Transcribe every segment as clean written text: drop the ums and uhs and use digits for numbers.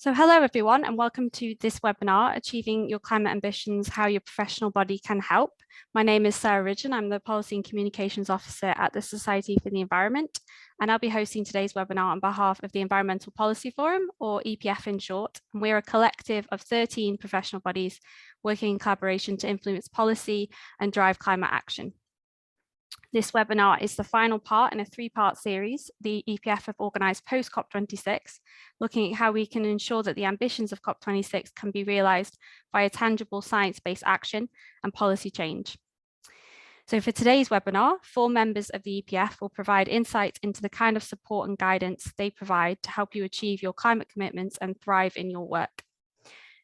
So hello everyone and welcome to this webinar, Achieving Your Climate Ambitions, How Your Professional Body Can Help. My name is Sarah Ridgen. I'm the Policy and Communications Officer at the Society for the Environment, and I'll be hosting today's webinar on behalf of the Environmental Policy Forum, or EPF in short. And we're a collective of 13 professional bodies working in collaboration to influence policy and drive climate action. This webinar is the final part in a three-part series, the EPF of Organised post-COP26, looking at how we can ensure that the ambitions of COP26 can be realised via tangible science-based action and policy change. So for today's webinar, 4 members of the EPF will provide insight into the kind of support and guidance they provide to help you achieve your climate commitments and thrive in your work.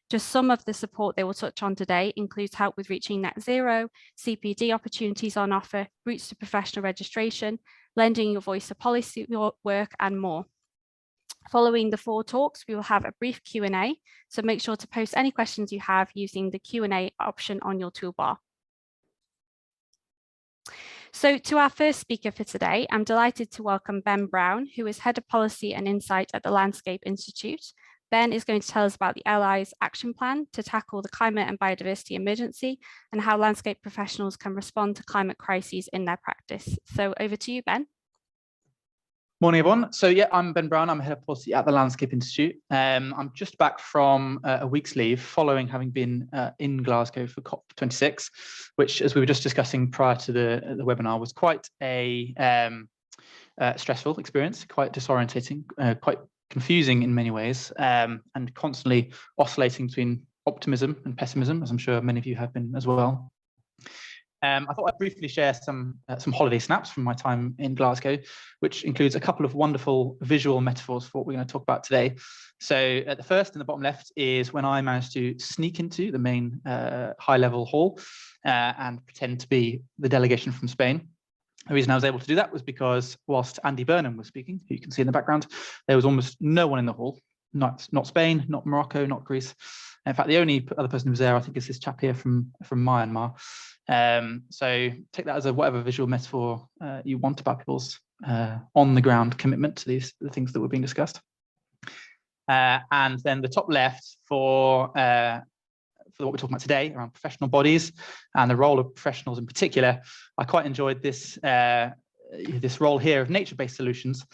Just some of the support they will touch on today includes help with reaching net zero, CPD opportunities on offer, routes to professional registration, lending your voice to policy work, and more. Following the 4 talks, we will have a brief Q&A, so make sure to post any questions you have using the Q&A option on your toolbar. So to our first speaker for today, I'm delighted to welcome Ben Brown, who is Head of Policy and Insight at the Landscape Institute. Ben is going to tell us about the LI's action plan to tackle the climate and biodiversity emergency and how landscape professionals can respond to climate crises in their practice. So over to you, Ben. Morning, everyone. So yeah, I'm Ben Brown. I'm Head of Policy at the Landscape Institute. I'm just back from a week's leave following having been in Glasgow for COP26, which, as we were just discussing prior to the webinar, was quite a stressful experience, quite disorientating, quite confusing in many ways, and constantly oscillating between optimism and pessimism, as I'm sure many of you have been as well. I thought I'd briefly share some holiday snaps from my time in Glasgow, which includes a couple of wonderful visual metaphors for what we're going to talk about today. So the first in the bottom left is when I managed to sneak into the main high-level hall and pretend to be the delegation from Spain. The reason I was able to do that was because whilst Andy Burnham was speaking, who you can see in the background, there was almost no one in the hall, not Spain, not Morocco, not Greece. In fact, the only other person who was there, I think, is this chap here from Myanmar. So take that as a whatever visual metaphor you want about people's on-the-ground commitment to the things that were being discussed. And then the top left for what we're talking about today around professional bodies and the role of professionals in particular, I quite enjoyed this role here of nature-based solutions.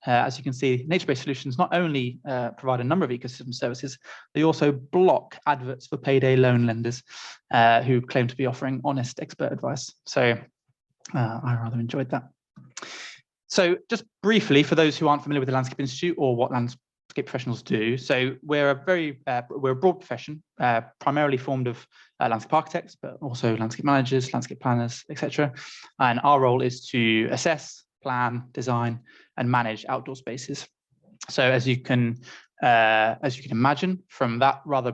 As you can see, nature-based solutions not only provide a number of ecosystem services, they also block adverts for payday loan lenders who claim to be offering honest expert advice. So I rather enjoyed that. So just briefly, for those who aren't familiar with the Landscape Institute or what landscape professionals do, so we're a broad profession, primarily formed of landscape architects, but also landscape managers, landscape planners, etc. And our role is to assess, plan, design, and manage outdoor spaces. So as you can imagine, from that rather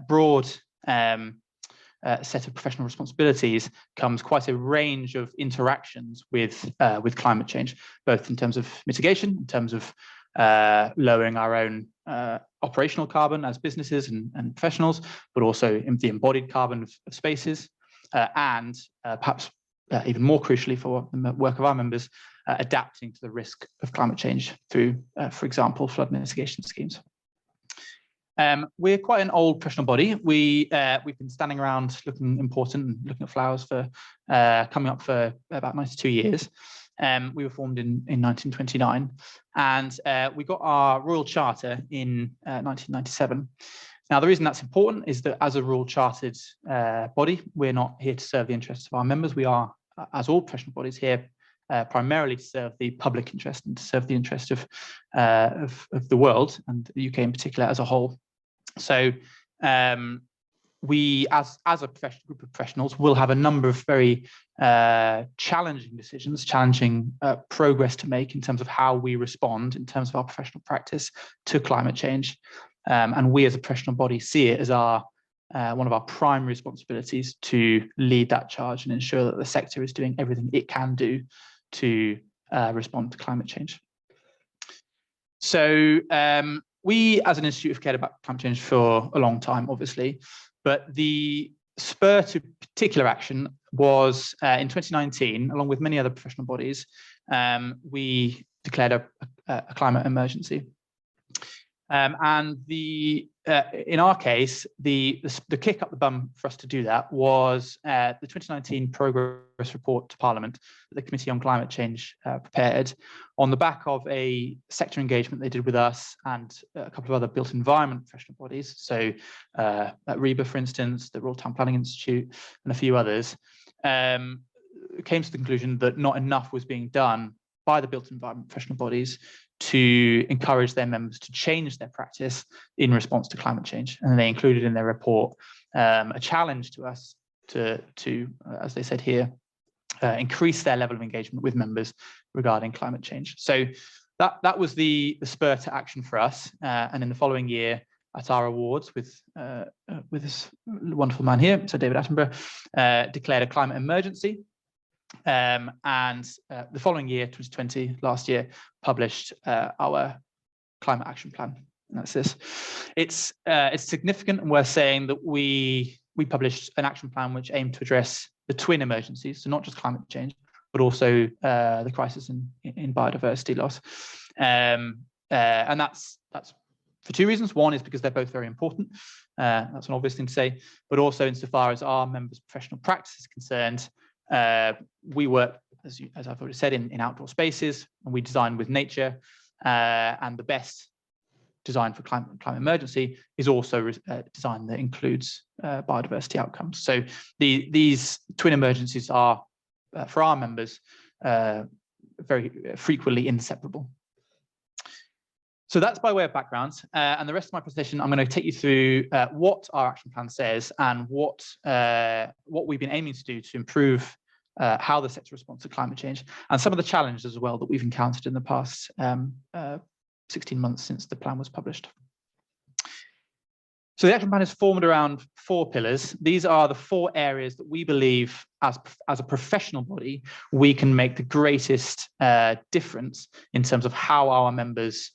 broad set of professional responsibilities comes quite a range of interactions with climate change, both in terms of mitigation, in terms of lowering our own operational carbon as businesses and professionals, but also in the embodied carbon of spaces, and perhaps even more crucially for the work of our members, adapting to the risk of climate change through, for example, flood mitigation schemes. We're quite an old professional body. We've been standing around looking important and looking at flowers for coming up for about 92 years. We were formed in 1929, and we got our Royal Charter in 1997. Now, the reason that's important is that as a Royal Chartered body, we're not here to serve the interests of our members. We are, as all professional bodies, here primarily to serve the public interest and to serve the interest of the world and the UK in particular as a whole. So we, as a group of professionals, will have a number of very challenging decisions, challenging progress to make in terms of how we respond in terms of our professional practice to climate change. And we as a professional body see it as one of our primary responsibilities to lead that charge and ensure that the sector is doing everything it can do to respond to climate change. So we as an institute have cared about climate change for a long time, obviously, but the spur to particular action was in 2019, along with many other professional bodies, we declared a climate emergency. And in our case, the kick up the bum for us to do that was the 2019 progress report to Parliament that the Committee on Climate Change prepared on the back of a sector engagement they did with us and a couple of other built environment professional bodies. So at REBA, for instance, the Royal Town Planning Institute, and a few others, came to the conclusion that not enough was being done by the built environment professional bodies to encourage their members to change their practice in response to climate change. And they included in their report a challenge to us to as they said here, increase their level of engagement with members regarding climate change. So that was the spur to action for us. And in the following year, at our awards with this wonderful man here, Sir David Attenborough, declared a climate emergency. And the following year, 2020, last year, published our climate action plan. And that's this. It's significant, and we're saying that we published an action plan which aimed to address the twin emergencies, so not just climate change, but also the crisis in biodiversity loss. And that's for two reasons. One is because they're both very important. That's an obvious thing to say, but also insofar as our members' professional practice is concerned, we work, as I've already said, in outdoor spaces, and we design with nature, and the best design for climate emergency is also design that includes biodiversity outcomes. So these twin emergencies are, for our members, very frequently inseparable. So that's by way of background, and the rest of my presentation, I'm going to take you through what our action plan says and what we've been aiming to do to improve how the sector responds to climate change, and some of the challenges as well that we've encountered in the past 16 months since the plan was published. So the action plan is formed around 4 pillars. These are the 4 areas that we believe, as a professional body, we can make the greatest difference in terms of how our members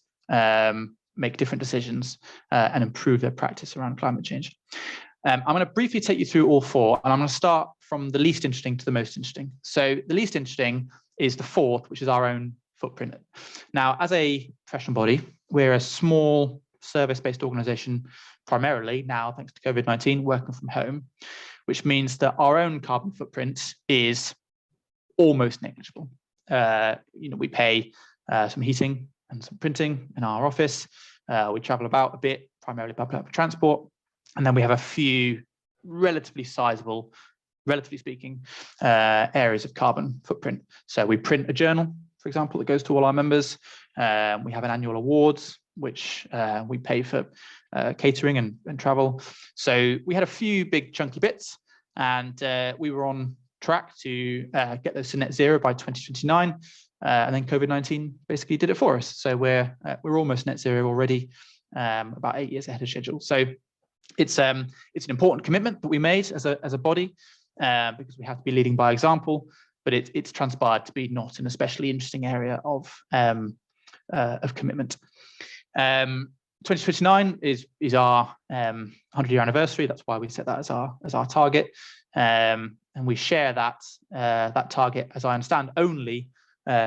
make different decisions and improve their practice around climate change. I'm going to briefly take you through all 4, and I'm going to start from the least interesting to the most interesting. So the least interesting is the 4th, which is our own footprint. Now, as a professional body, we're a small service-based organization, primarily now, thanks to COVID-19, working from home, which means that our own carbon footprint is almost negligible. We pay some heating and some printing in our office. We travel about a bit, primarily by public transport. And then we have a few relatively sizable, relatively speaking, areas of carbon footprint. So we print a journal, for example, that goes to all our members. We have an annual awards, which we pay for catering and travel. So we had a few big chunky bits, and we were on track to get those to net zero by 2029. And then COVID-19 basically did it for us. So we're almost net zero already, about 8 years ahead of schedule. So it's an important commitment that we made as a body, because we have to be leading by example. But it's transpired to be not an especially interesting area of commitment. 2029 is our 100-year anniversary. That's why we set that as our target, and we share that target, as I understand, only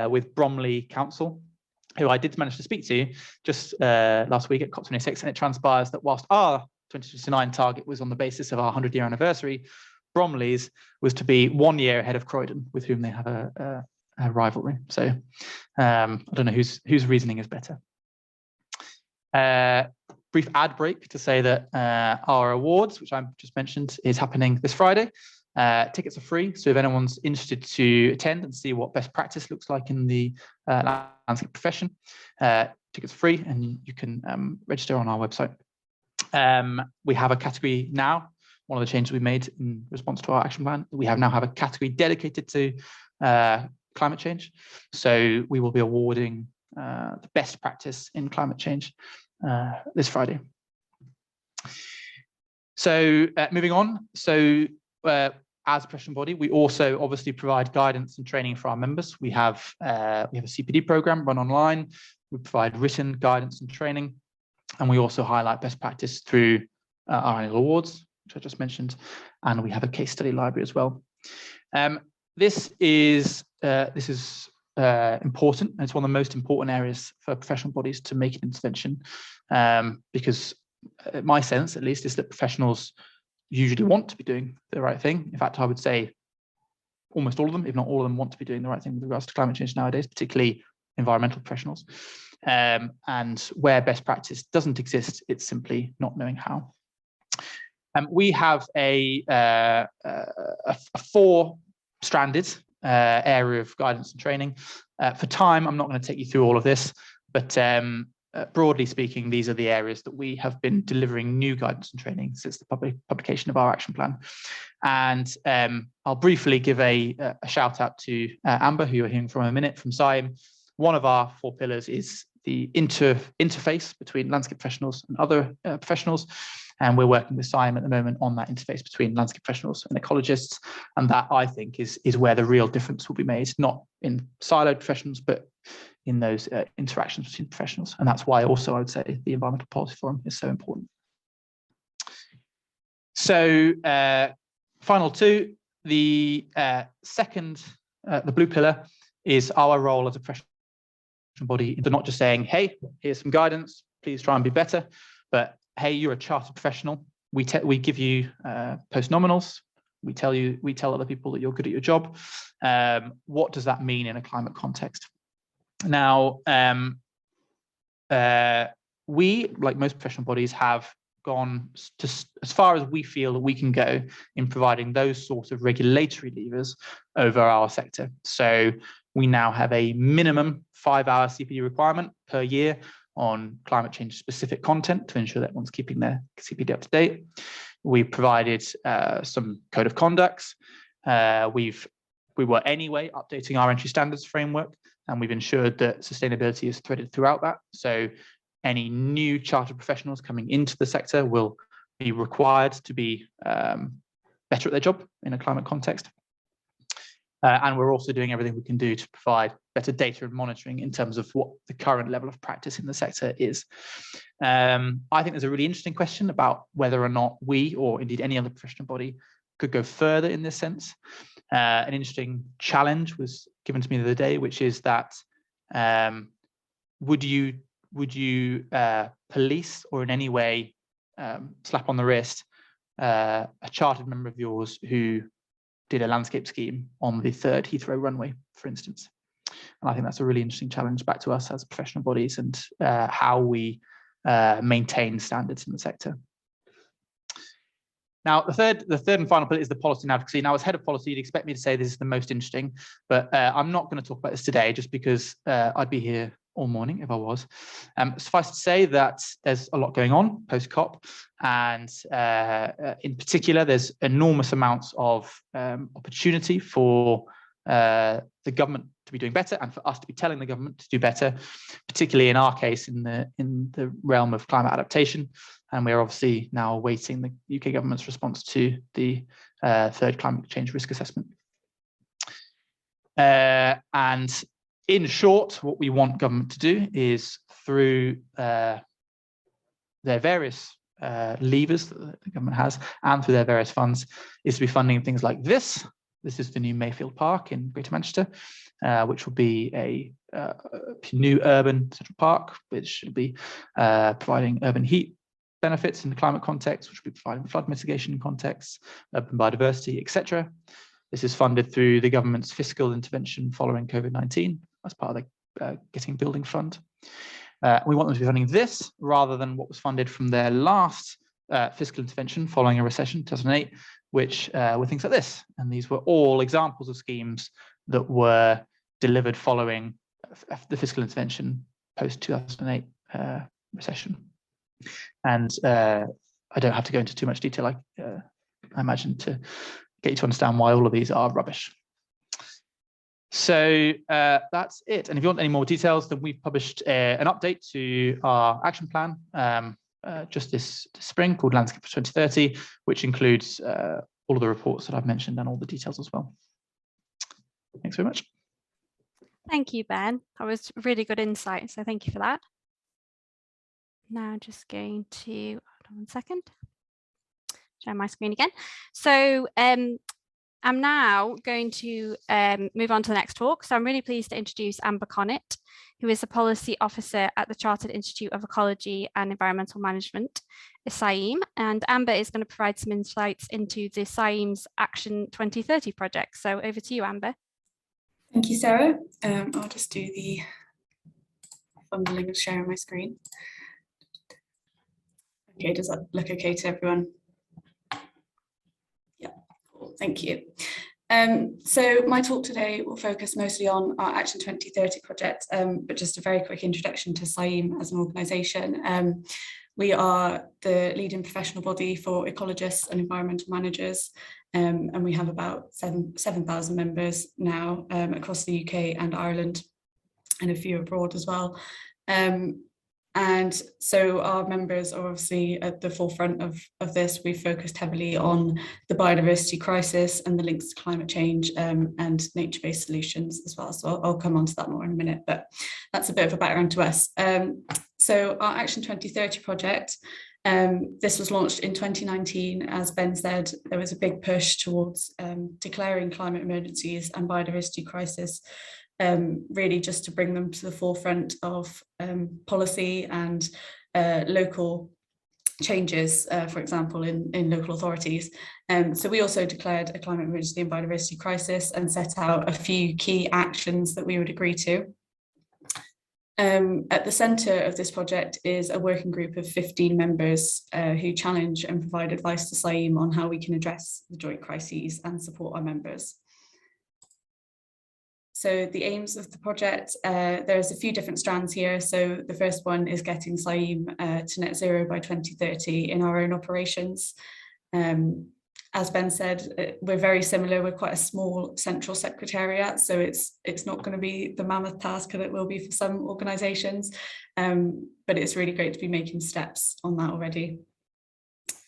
with Bromley Council, who I did manage to speak to just last week at COP26, and it transpires that whilst our 2029 target was on the basis of our 100-year anniversary, Bromley's was to be 1 year ahead of Croydon, with whom they have a rivalry. So I don't know whose reasoning is better. Brief ad break to say that our awards, which I just mentioned, is happening this Friday. Tickets are free, so if anyone's interested to attend and see what best practice looks like in the landscape profession, tickets are free, and you can register on our website. We have a category now. One of the changes we made in response to our action plan, we now have a category dedicated to climate change. So we will be awarding the best practice in climate change this Friday. So moving on. So as a professional body, we also obviously provide guidance and training for our members. We have a CPD program run online. We provide written guidance and training, and we also highlight best practice through our annual awards, which I just mentioned, and we have a case study library as well. This is important. And it's one of the most important areas for professional bodies to make an intervention, because my sense, at least, is that professionals usually want to be doing the right thing. In fact, I would say almost all of them, if not all of them, want to be doing the right thing with regards to climate change nowadays, particularly environmental professionals. And where best practice doesn't exist, it's simply not knowing how. We have a four-stranded area of guidance and training. For time, I'm not going to take you through all of this, but broadly speaking, these are the areas that we have been delivering new guidance and training since the publication of our action plan. And I'll briefly give a shout out to Amber, who you're hearing from in a minute, from SIEM. One of our four pillars is the interface between landscape professionals and other professionals. And we're working with SIEM at the moment on that interface between landscape professionals and ecologists. And that, I think, is where the real difference will be made, not in siloed professions, but in those interactions between professionals. And that's why also I would say the Environmental Policy Forum is so important. So final two, the second, the blue pillar, is our role as a professional body. They're not just saying, hey, here's some guidance, please try and be better, but hey, you're a chartered professional. We give you post-nominals. We tell other people that you're good at your job. What does that mean in a climate context? Now, we, like most professional bodies, have gone to as far as we feel that we can go in providing those sorts of regulatory levers over our sector. So we now have a minimum 5-hour CPD requirement per year on climate change specific content to ensure that everyone's keeping their CPD up to date. We provided some code of conducts. We were anyway updating our entry standards framework, and we've ensured that sustainability is threaded throughout that. So any new chartered professionals coming into the sector will be required to be better at their job in a climate context. And we're also doing everything we can do to provide better data and monitoring in terms of what the current level of practice in the sector is. I think there's a really interesting question about whether or not we, or indeed any other professional body, could go further in this sense. An interesting challenge was given to me the other day, which is that would you police or in any way slap on the wrist a chartered member of yours who did a landscape scheme on the 3rd Heathrow runway, for instance? And I think that's a really interesting challenge back to us as professional bodies and how we maintain standards in the sector. Now, the third and final pillar is the policy and advocacy. Now, as head of policy, you'd expect me to say this is the most interesting, but I'm not going to talk about this today just because I'd be here all morning if I was. Suffice to say that there's a lot going on post-COP, and in particular, there's enormous amounts of opportunity for the government to be doing better and for us to be telling the government to do better, particularly in our case in the realm of climate adaptation. And we're obviously now awaiting the UK government's response to the 3rd climate change risk assessment. And in short, what we want government to do is, through their various levers that the government has and through their various funds, is to be funding things like this. This is the new Mayfield Park in Greater Manchester, which will be a new urban central park, which will be providing urban heat benefits in the climate context, which will be providing flood mitigation contexts, urban biodiversity, etc. This is funded through the government's fiscal intervention following COVID-19 as part of the Getting Building Fund. We want them to be funding this rather than what was funded from their last fiscal intervention following a recession, 2008, which were things like this. And these were all examples of schemes that were delivered following the fiscal intervention post-2008 recession. And I don't have to go into too much detail, I imagine, to get you to understand why all of these are rubbish. So that's it. And if you want any more details, then we've published an update to our action plan just this spring called Landscape for 2030, which includes all of the reports that I've mentioned and all the details as well. Thanks very much. Thank you, Ben. That was really good insight. So thank you for that. Now just going to, hold on one second, share my screen again. So I'm now going to move on to the next talk. So I'm really pleased to introduce Amber Connett, who is a policy officer at the Chartered Institute of Ecology and Environmental Management, IEM. And Amber is going to provide some insights into the IEM's Action 2030 project. So over to you, Amber. Thank you, Sarah. I'll just do the fumbling of sharing my screen. Okay, does that look okay to everyone? Yeah, cool, thank you. So my talk today will focus mostly on our Action 2030 project, but just a very quick introduction to IEM as an organisation. We are the leading professional body for ecologists and environmental managers, and we have about 7,000 members now across the UK and Ireland, and a few abroad as well. And so our members are obviously at the forefront of this. We've focused heavily on the biodiversity crisis and the links to climate change and nature-based solutions as well. So I'll come on to that more in a minute, but that's a bit of a background to us. So our Action 2030 project, this was launched in 2019. As Ben said, there was a big push towards declaring climate emergencies and biodiversity crisis, really just to bring them to the forefront of policy and local changes, for example, in local authorities. So we also declared a climate emergency and biodiversity crisis and set out a few key actions that we would agree to. At the centre of this project is a working group of 15 members who challenge and provide advice to IEM on how we can address the joint crises and support our members. So the aims of the project, there's a few different strands here. So the first one is getting IEM to net zero by 2030 in our own operations. As Ben said, we're very similar. We're quite a small central secretariat, so it's not going to be the mammoth task that it will be for some organisations, but it's really great to be making steps on that already.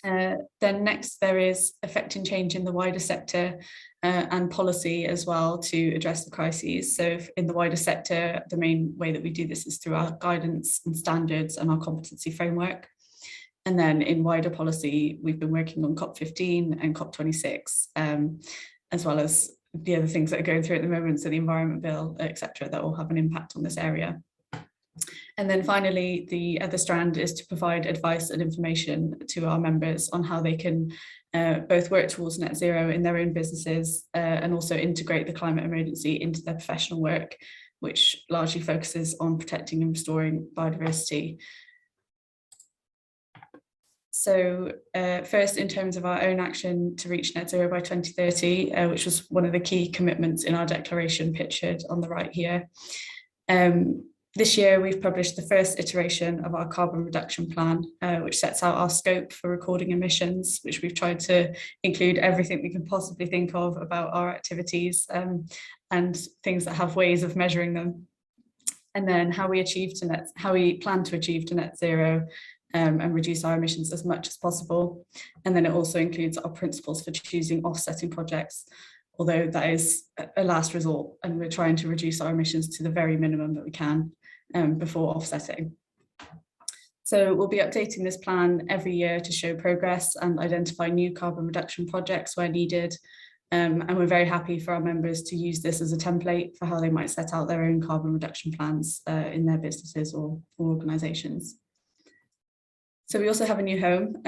Then next, there is affecting change in the wider sector and policy as well to address the crises. So in the wider sector, the main way that we do this is through our guidance and standards and our competency framework. And then in wider policy, we've been working on COP15 and COP26, as well as the other things that are going through at the moment, so the Environment Bill, etc., that will have an impact on this area. And then finally, the other strand is to provide advice and information to our members on how they can both work towards net zero in their own businesses and also integrate the climate emergency into their professional work, which largely focuses on protecting and restoring biodiversity. So first, in terms of our own action to reach net zero by 2030, which was one of the key commitments in our declaration pictured on the right here. This year, we've published the first iteration of our carbon reduction plan, which sets out our scope for recording emissions, which we've tried to include everything we can possibly think of about our activities and things that have ways of measuring them. And then how we plan to achieve to net zero and reduce our emissions as much as possible. And then it also includes our principles for choosing offsetting projects, although that is a last resort, and we're trying to reduce our emissions to the very minimum that we can before offsetting. So we'll be updating this plan every year to show progress and identify new carbon reduction projects where needed. And we're very happy for our members to use this as a template for how they might set out their own carbon reduction plans in their businesses or organisations. So we also have a new home.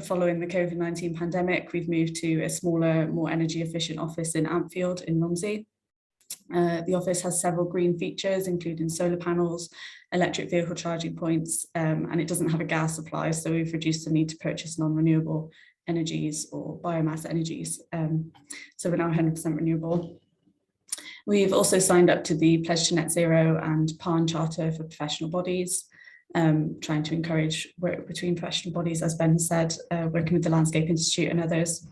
Following the COVID-19 pandemic, we've moved to a smaller, more energy efficient office in Ampfield in Romsey. The office has several green features, including solar panels, electric vehicle charging points, and it doesn't have a gas supply, so we've reduced the need to purchase non-renewable energies or biomass energies. So we're now 100% renewable. We've also signed up to the Pledge to Net Zero and PAN Charter for professional bodies, trying to encourage work between professional bodies, as Ben said, working with the Landscape Institute and others.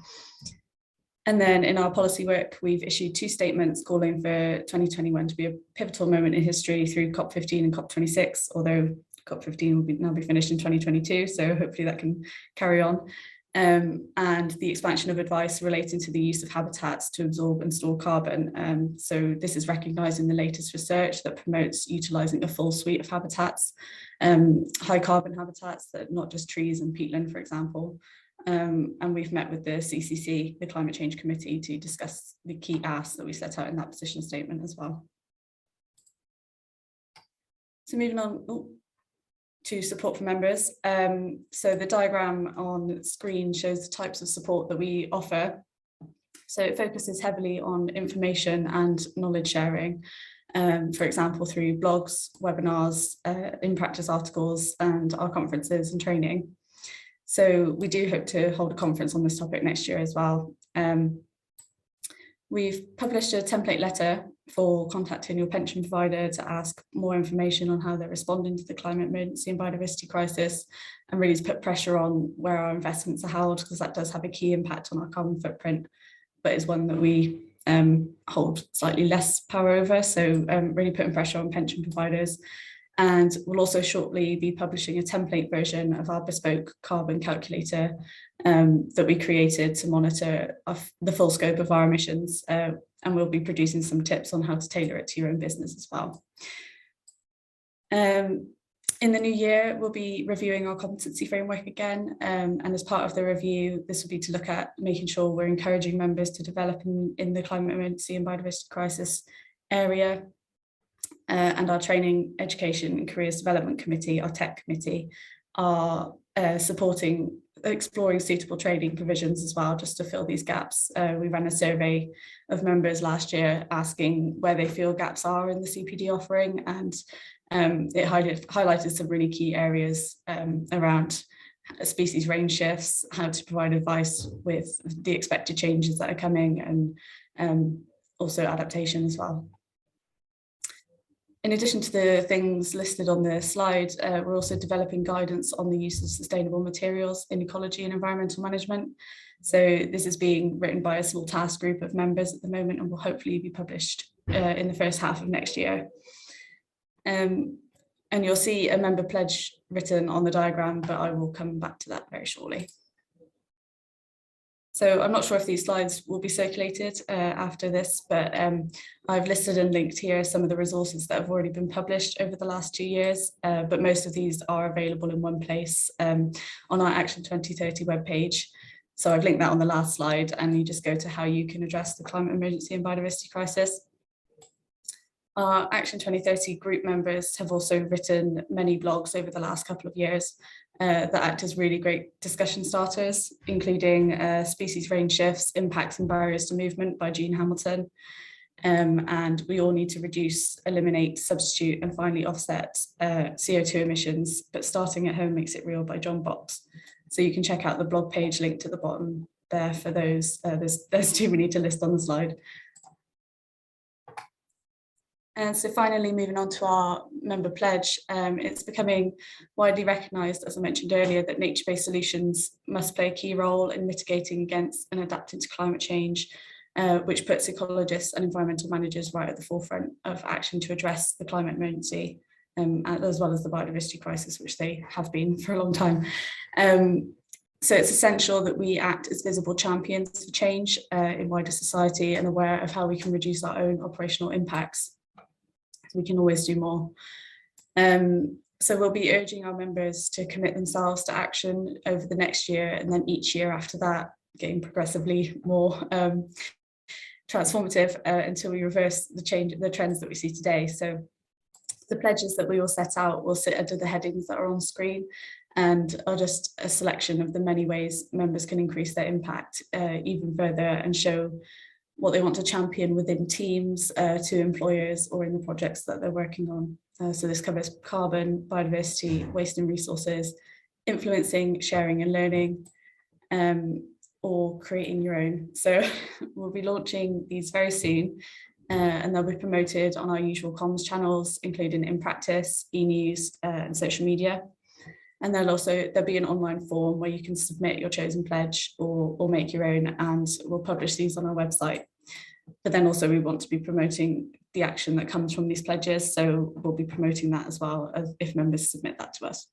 And then in our policy work, we've issued 2 statements calling for 2021 to be a pivotal moment in history through COP15 and COP26, although COP15 will now be finished in 2022, so hopefully that can carry on. And the expansion of advice relating to the use of habitats to absorb and store carbon. So this is recognised in the latest research that promotes utilising a full suite of habitats, high carbon habitats, that not just trees and peatland, for example. And we've met with the CCC, the Climate Change Committee, to discuss the key asks that we set out in that position statement as well. So moving on to support for members. So the diagram on screen shows the types of support that we offer. So it focuses heavily on information and knowledge sharing, for example, through blogs, webinars, in practice articles, and our conferences and training. So we do hope to hold a conference on this topic next year as well. We've published a template letter for contacting your pension provider to ask more information on how they're responding to the climate emergency and biodiversity crisis, and really to put pressure on where our investments are held, because that does have a key impact on our carbon footprint, but is one that we hold slightly less power over. So really putting pressure on pension providers. And we'll also shortly be publishing a template version of our bespoke carbon calculator that we created to monitor the full scope of our emissions. And we'll be producing some tips on how to tailor it to your own business as well. In the new year, we'll be reviewing our competency framework again. And as part of the review, this will be to look at making sure we're encouraging members to develop in the climate emergency and biodiversity crisis area. And our Training, Education and Careers Development Committee, our TEC committee, are exploring suitable training provisions as well, just to fill these gaps. We ran a survey of members last year asking where they feel gaps are in the CPD offering, and it highlighted some really key areas around species range shifts, how to provide advice with the expected changes that are coming, and also adaptation as well. In addition to the things listed on the slide, we're also developing guidance on the use of sustainable materials in ecology and environmental management. So this is being written by a small task group of members at the moment, and will hopefully be published in the first half of next year. And you'll see a member pledge written on the diagram, but I will come back to that very shortly. So I'm not sure if these slides will be circulated after this, but I've listed and linked here some of the resources that have already been published over the last 2 years, but most of these are available in one place on our Action 2030 webpage. So I've linked that on the last slide, and you just go to how you can address the climate emergency and biodiversity crisis. Our Action 2030 group members have also written many blogs over the last couple of years that act as really great discussion starters, including Species Range Shifts, Impacts and Barriers to Movement by Jean Hamilton. And we all need to reduce, eliminate, substitute and finally offset CO2 emissions, but starting at home makes it real by John Box. So you can check out the blog page linked at the bottom there for those. There's too many to list on the slide. And so finally, moving on to our member pledge, it's becoming widely recognised, as I mentioned earlier, that nature-based solutions must play a key role in mitigating against and adapting to climate change, which puts ecologists and environmental managers right at the forefront of action to address the climate emergency, as well as the biodiversity crisis, which they have been for a long time. So it's essential that we act as visible champions for change in wider society, and aware of how we can reduce our own operational impacts. We can always do more. So we'll be urging our members to commit themselves to action over the next year, and then each year after that, getting progressively more transformative until we reverse the trends that we see today. So the pledges that we will set out will sit under the headings that are on screen, and are just a selection of the many ways members can increase their impact even further, and show what they want to champion within teams, to employers, or in the projects that they're working on. So this covers carbon, biodiversity, waste and resources, influencing, sharing and learning, or creating your own. So we'll be launching these very soon, and they'll be promoted on our usual comms channels, including In Practice, e-news and social media. And there'll be an online form where you can submit your chosen pledge or make your own, and we'll publish these on our website. But then also we want to be promoting the action that comes from these pledges, so we'll be promoting that as well, as if members submit that to us.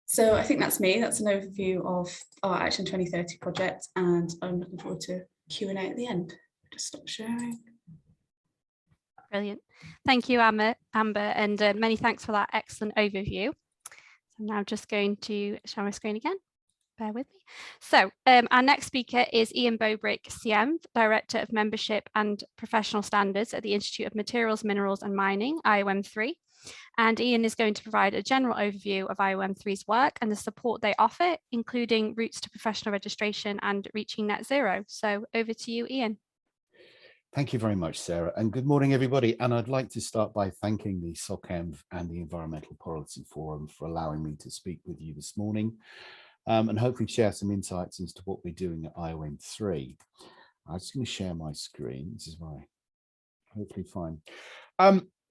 So I think that's me. That's an overview of our Action 2030 project, and I'm looking forward to Q&A at the end. Just stop sharing. Brilliant. Thank you, Amber, and many thanks for that excellent overview. I'm now just going to share my screen again. bear with me. So our next speaker is Ian Bobrick, CM, Director of Membership and Professional Standards at the Institute of Materials, Minerals and Mining, IOM3. And Ian is going to provide a general overview of IOM3's work and the support they offer, including routes to professional registration and reaching net zero. So over to you, Ian. Thank you very much, Sarah, and good morning, everybody. And I'd like to start by thanking the SOCEMV and the Environmental Policy Forum for allowing me to speak with you this morning and hopefully share some insights as to what we're doing at IOM3. I'm just going to share my screen. This is my hopefully fine.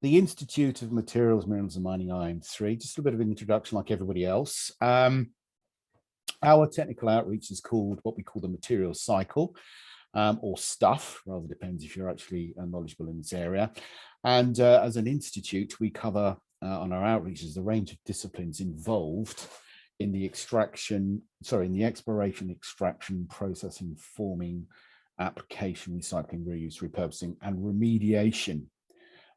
The Institute of Materials, Minerals and Mining, IOM3, just a bit of an introduction like everybody else. Our technical outreach is called what we call the materials cycle. Or stuff, rather depends if you're actually knowledgeable in this area. And as an institute, we cover on our outreaches the range of disciplines involved in the exploration, extraction, processing, forming, application, recycling, reuse, repurposing, and remediation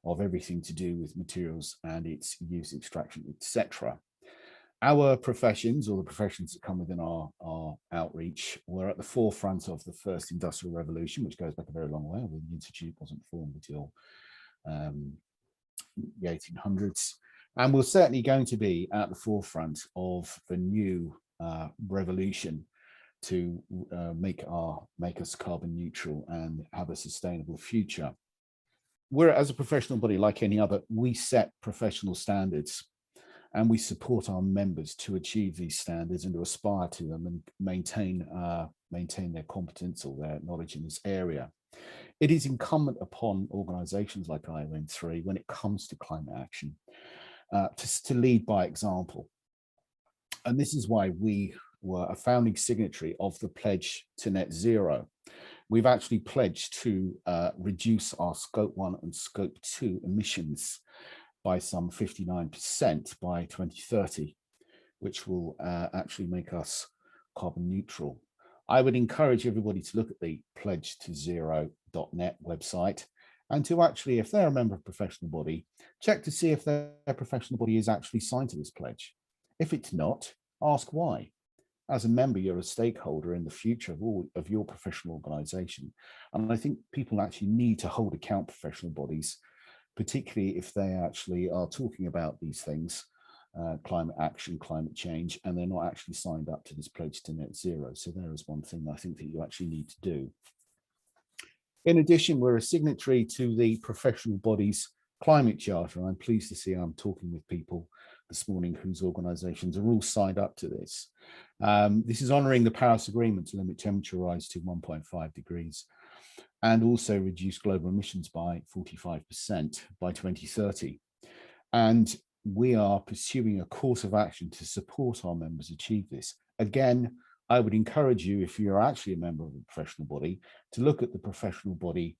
of everything to do with materials and its use, extraction, etc. Our professions, or the professions that come within our outreach, were at the forefront of the first industrial revolution, which goes back a very long way. The Institute wasn't formed until the 1800s. And we're certainly going to be at the forefront of the new revolution to make us carbon neutral and have a sustainable future. We're, as a professional body, like any other, we set professional standards. And we support our members to achieve these standards and to aspire to them and maintain their competence or their knowledge in this area. It is incumbent upon organisations like IOM3 when it comes to climate action to lead by example. And this is why we were a founding signatory of the pledge to net zero. We've actually pledged to reduce our Scope 1 and Scope 2 emissions by some 59% by 2030, which will actually make us carbon neutral. I would encourage everybody to look at the pledgetozero.net website and to actually, if they're a member of a professional body, check to see if their professional body is actually signed to this pledge. If it's not, ask why. As a member, you're a stakeholder in the future of your professional organisation. And I think people actually need to hold account professional bodies, particularly if they actually are talking about these things, climate action, climate change, and they're not actually signed up to this pledge to net zero. So there is one thing I think that you actually need to do. In addition, we're a signatory to the professional body's climate charter. I'm pleased to see I'm talking with people this morning whose organisations are all signed up to this. This is honouring the Paris Agreement to limit temperature rise to 1.5 degrees. And also reduce global emissions by 45% by 2030. And we are pursuing a course of action to support our members achieve this. Again, I would encourage you, if you're actually a member of a professional body, to look at the professional body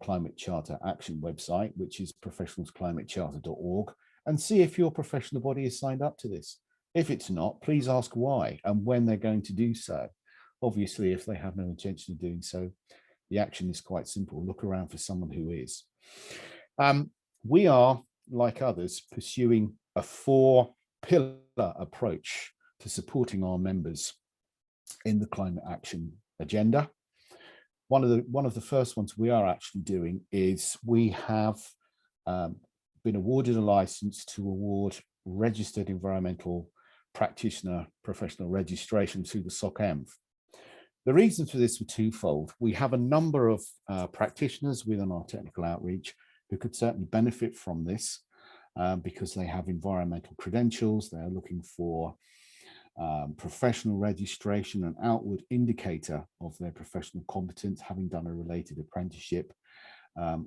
climate charter action website, which is professionalsclimatecharter.org, and see if your professional body is signed up to this. If it's not, please ask why and when they're going to do so. Obviously, if they have no intention of doing so, the action is quite simple. Look around for someone who is. We are, like others, pursuing a 4-pillar approach to supporting our members in the climate action agenda. One of the first ones we are actually doing is we have been awarded a license to award registered environmental practitioner professional registration through the SOCEMV. The reasons for this were twofold. We have a number of practitioners within our technical outreach who could certainly benefit from this because they have environmental credentials. They're looking for professional registration, an outward indicator of their professional competence, having done a related apprenticeship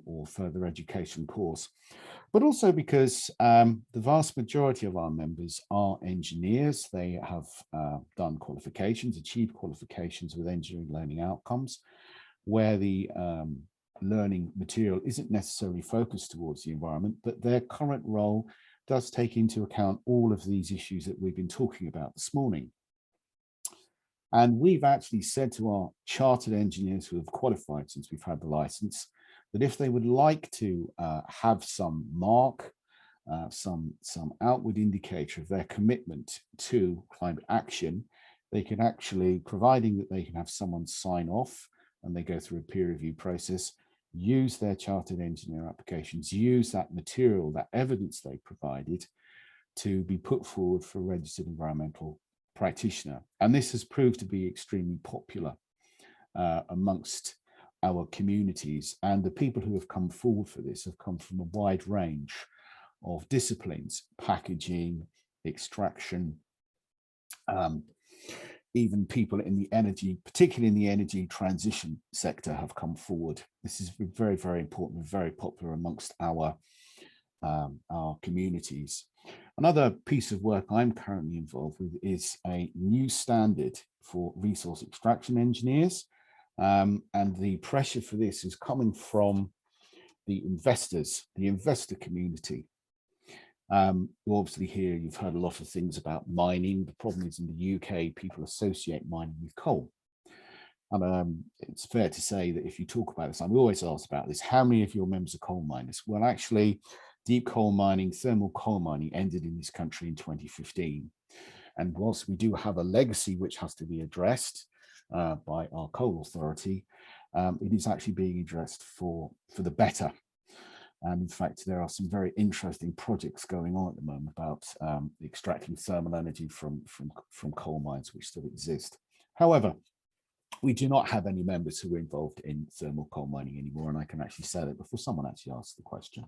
or further education course. But also because the vast majority of our members are engineers. They have done qualifications, achieved qualifications with engineering learning outcomes, where the learning material isn't necessarily focused towards the environment, but their current role does take into account all of these issues that we've been talking about this morning. And we've actually said to our chartered engineers who have qualified since we've had the license, that if they would like to have some mark, some outward indicator of their commitment to climate action, they can actually, providing that they can have someone sign off and they go through a peer review process, use their chartered engineer applications, use that material, that evidence they provided to be put forward for a registered environmental practitioner. And this has proved to be extremely popular amongst our communities. And the people who have come forward for this have come from a wide range of disciplines: packaging, extraction, even people in the energy, particularly in the energy transition sector, have come forward. This is very, very important, very popular amongst our communities. Another piece of work I'm currently involved with is a new standard for resource extraction engineers. And the pressure for this is coming from the investors, the investor community. Obviously here you've heard a lot of things about mining. The problem is in the UK, people associate mining with coal. And it's fair to say that if you talk about this, I'm always asked about this, how many of your members are coal miners? Well, actually, deep coal mining, thermal coal mining ended in this country in 2015. And whilst we do have a legacy which has to be addressed by our coal authority, it is actually being addressed for the better. And in fact, there are some very interesting projects going on at the moment about extracting thermal energy from coal mines which still exist. However, we do not have any members who are involved in thermal coal mining anymore, and I can actually say that before someone actually asks the question.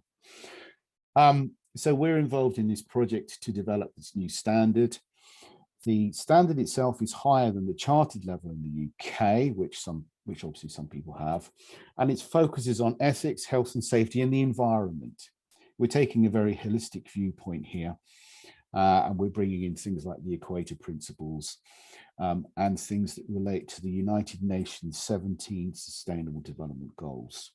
So we're involved in this project to develop this new standard. The standard itself is higher than the chartered level in the UK, which obviously some people have, and it focuses on ethics, health and safety, and the environment. We're taking a very holistic viewpoint here, and we're bringing in things like the Equator Principles and things that relate to the United Nations 17 Sustainable Development Goals.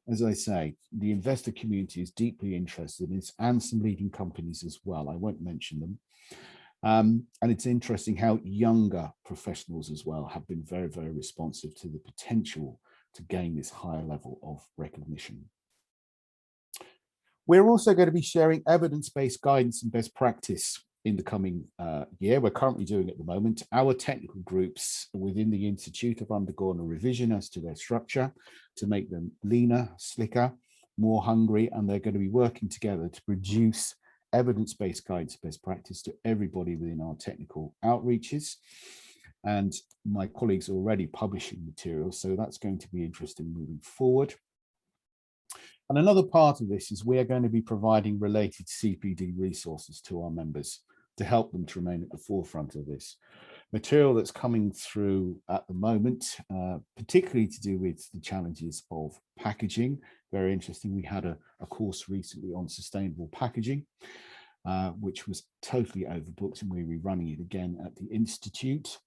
As I say, the investor community is deeply interested in this, and some leading companies as well. I won't mention them. And it's interesting how younger professionals as well have been very, very responsive to the potential to gain this higher level of recognition. We're also going to be sharing evidence-based guidance and best practice in the coming year. We're currently doing at the moment. Our technical groups within the Institute have undergone a revision as to their structure to make them leaner, slicker, more hungry, and they're going to be working together to produce evidence-based guidance, best practice to everybody within our technical outreaches. And my colleagues are already publishing materials, so that's going to be interesting moving forward. And another part of this is we are going to be providing related CPD resources to our members to help them to remain at the forefront of this. Material that's coming through at the moment, particularly to do with the challenges of packaging. Very interesting. We had a course recently on sustainable packaging, which was totally overbooked, and we'll be running it again at the Institute.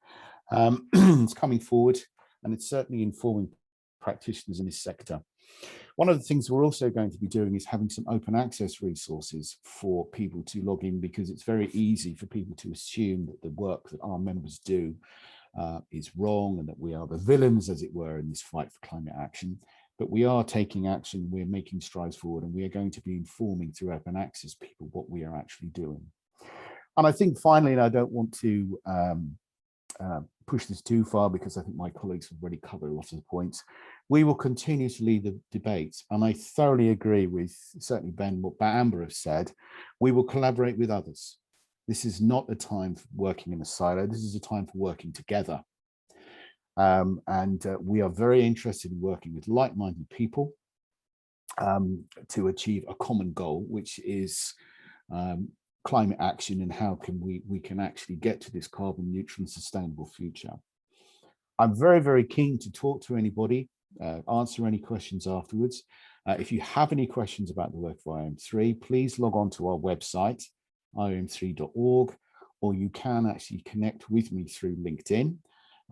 It's coming forward, and it's certainly informing practitioners in this sector. One of the things we're also going to be doing is having some open access resources for people to log in, because it's very easy for people to assume that the work that our members do is wrong and that we are the villains, as it were, in this fight for climate action. But we are taking action, we're making strides forward, and we are going to be informing through open access people what we are actually doing. And I think finally, and I don't want to push this too far because I think my colleagues have already covered a lot of the points, we will continue to lead the debates. And I thoroughly agree with certainly Ben, what Amber has said. We will collaborate with others. This is not a time for working in a silo. This is a time for working together. We are very interested in working with like-minded people to achieve a common goal, which is climate action, and how can we can actually get to this carbon neutral and sustainable future. I'm very, very keen to talk to anybody, answer any questions afterwards. If you have any questions about the work of IEM3, please log on to our website, IEM3.org, or you can actually connect with me through LinkedIn,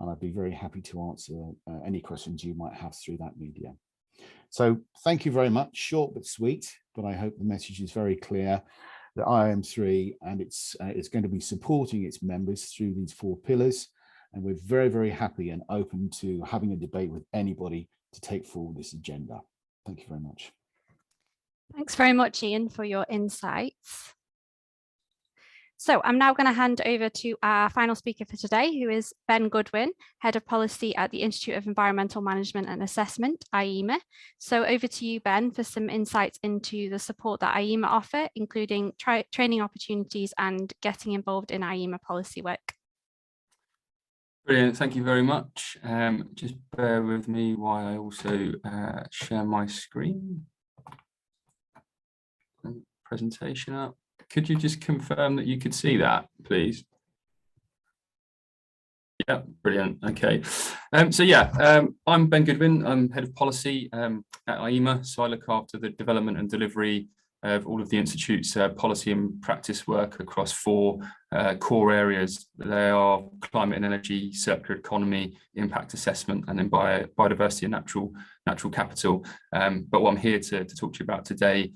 and I'd be very happy to answer any questions you might have through that media. So thank you very much, short but sweet, but I hope the message is very clear that IEM3 and it's going to be supporting its members through these 4 pillars. And we're very, very happy and open to having a debate with anybody to take forward this agenda. Thank you very much. Thanks very much, Ian, for your insights. So I'm now going to hand over to our final speaker for today, who is Ben Goodwin, Head of Policy at the Institute of Environmental Management and Assessment, IEMA. So over to you, Ben, for some insights into the support that IEMA offer, including training opportunities and getting involved in IEMA policy work. Brilliant, thank you very much. Just bear with me while I also share my screen. Presentation up. Could you just confirm that you could see that, please? Yeah, brilliant. Okay. I'm Ben Goodwin. I'm Head of Policy at IEMA, so I look after the development and delivery of all of the Institute's policy and practice work across 4 core areas. They are climate and energy, circular economy, impact assessment, and then biodiversity and natural capital. But what I'm here to talk to you about today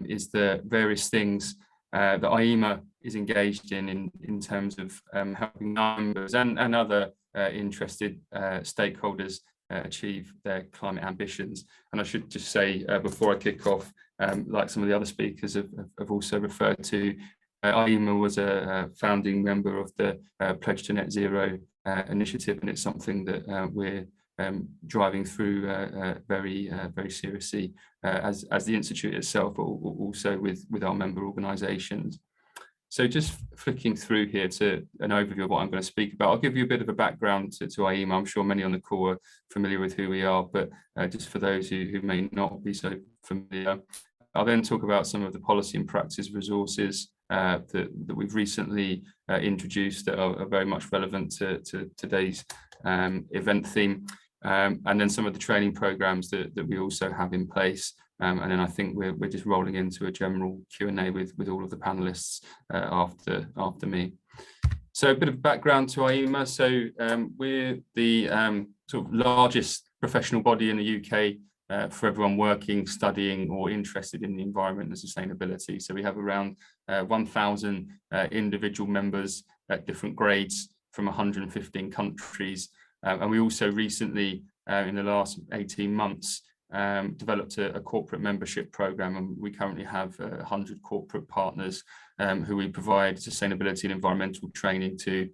is the various things that IEMA is engaged in terms of helping members and other interested stakeholders achieve their climate ambitions. And I should just say before I kick off, like some of the other speakers have also referred to, IEMA was a founding member of the Pledge to Net Zero initiative, and it's something that we're driving through very seriously as the Institute itself, but also with our member organisations. So just flicking through here to an overview of what I'm going to speak about. I'll give you a bit of a background to IEMA. I'm sure many on the call are familiar with who we are, but just for those who may not be so familiar, I'll then talk about some of the policy and practice resources that we've recently introduced that are very much relevant to today's event theme. And then some of the training programs that we also have in place. And then I think we're just rolling into a general Q&A with all of the panelists after me. So a bit of background to IEMA. So we're the sort of largest professional body in the UK for everyone working, studying, or interested in the environment and sustainability. So we have around 1,000 individual members at different grades from 115 countries. And we also recently, in the last 18 months, developed a corporate membership program, and we currently have 100 corporate partners who we provide sustainability and environmental training to,